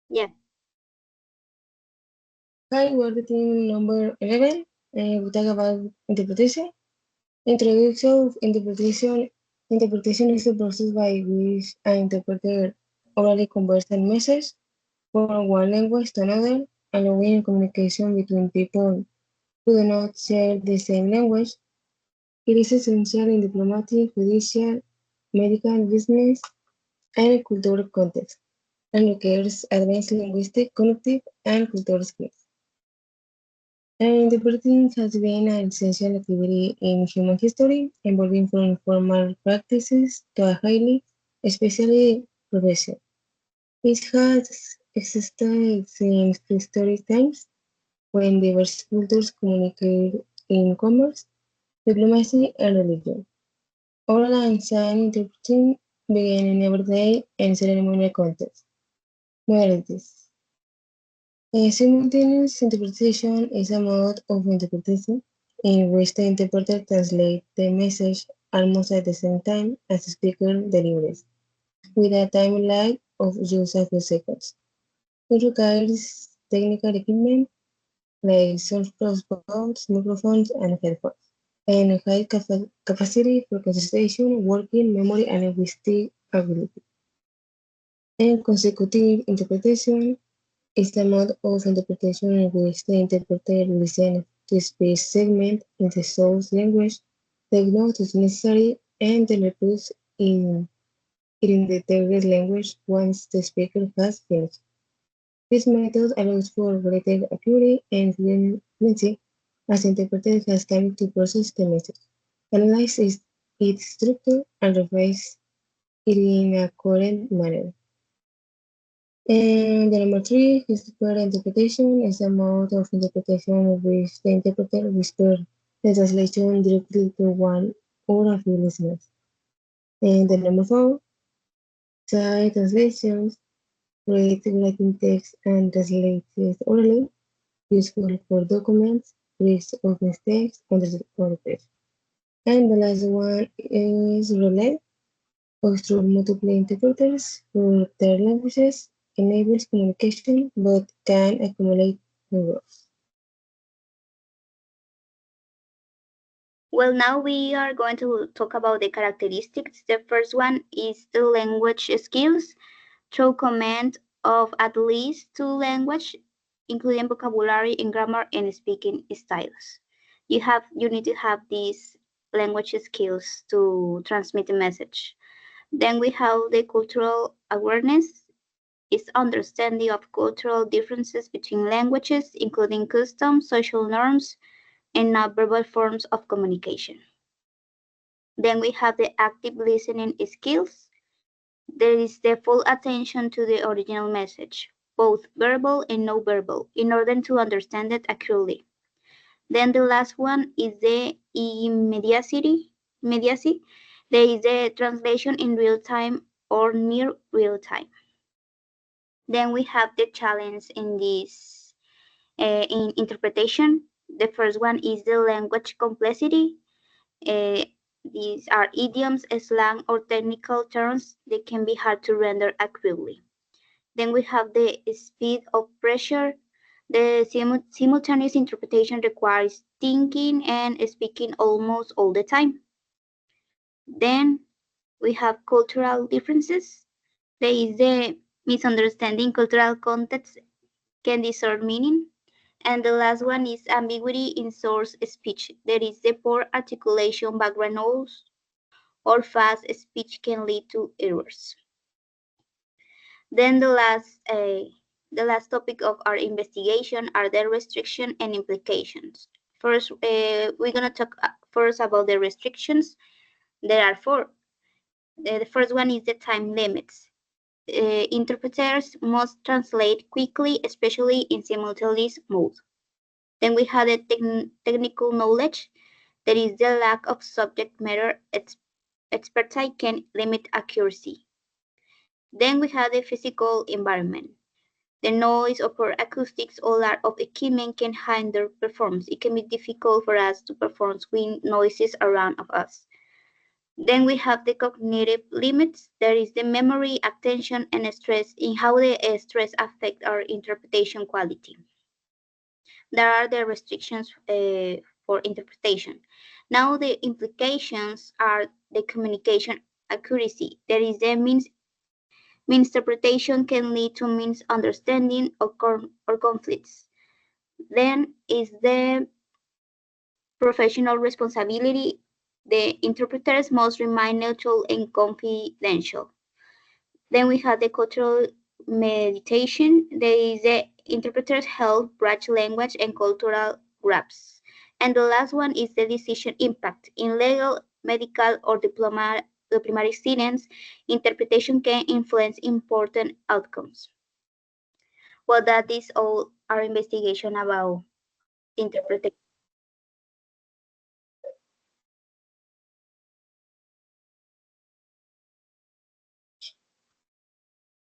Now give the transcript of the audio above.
Yeah. Hi, we're the team number 11. We talk about interpretation. Introduction of interpretation. Interpretation is the process by which an interpreter orally converts a message from one language to another, allowing communication between people who do not share the same language. It is essential in diplomatic, judicial, medical, business, and cultural contexts, and requires advanced linguistic, cognitive, and cultural skills. Interpreting has been an essential activity in human history, evolving from formal practices to a highly specialized profession. It has existed since prehistoric times when diverse cultures communicated in commerce, diplomacy, and religion. Oral and sign interpreting began in everyday and ceremonial contexts. Modalities. Simultaneous interpretation is a mode of interpretation in which the interpreter translates the message almost at the same time as the speaker delivers, with a time lag of just a few seconds. It requires technical equipment like sound crossbows, microphones, and headphones, and high capacity for concentration, working memory, and linguistic ability. And consecutive interpretation is the mode of interpretation in which the interpreter listens to a speech segment in the source language, takes notes if necessary, and then repeats it in the target language once the speaker has finished. This method allows for greater accuracy and fluency as the interpreter has time to process the message, analyze its structure, and revise it in a coherent manner. And the number three is whisper interpretation is a mode of interpretation in which the interpreter whispers the translation directly to one or a few listeners. And the number four, side translations, read writing text and translate it orally, useful for documents, risk of mistakes under the context. And the last one is relay, or through multiple interpreters for their languages, enables communication but can accumulate errors. Well, now we are going to talk about the characteristics. The first one is the language skills through command of at least two languages, including vocabulary and grammar and speaking styles. You need to have these language skills to transmit the message. Then we have the cultural awareness is understanding of cultural differences between languages, including customs, social norms, and nonverbal forms of communication. Then we have the active listening skills. There is the full attention to the original message, both verbal and non-verbal, in order to understand it accurately. Then the last one is the immediacy. There is the translation in real time or near real time. Then we have the challenge in this in interpretation. The first one is the language complexity. Uh, these are idioms, slang, or technical terms that can be hard to render accurately. Then we have the speed of pressure. The simultaneous interpretation requires thinking and speaking almost all the time. Then we have cultural differences. There is the misunderstanding cultural context can distort meaning. And the last one is ambiguity in source speech. There is the poor articulation, background noise, or fast speech can lead to errors. Then the last topic of our investigation are the restriction and implications. First, we're gonna talk first about the restrictions. There are four. The first one is the time limits. Interpreters must translate quickly, especially in simultaneous mode. Then we have the technical knowledge. There is the lack of subject matter expertise can limit accuracy. Then we have the physical environment. The noise or poor acoustics or lack of equipment can hinder performance. It can be difficult for us to perform with noises around of us. Then we have the cognitive limits. There is the memory, attention, and stress in how the stress affect our interpretation quality. There are the restrictions for interpretation. Now the implications are the communication accuracy. There is the misinterpretation can lead to misunderstanding or conflicts. Then is the professional responsibility. The interpreters must remain neutral and confidential. Then we have the cultural meditation. There is the interpreters help bridge language and cultural gaps. And the last one is the decision impact. In legal, medical, or diplomatic settings, interpretation can influence important outcomes. Well, that is all our investigation about interpretation.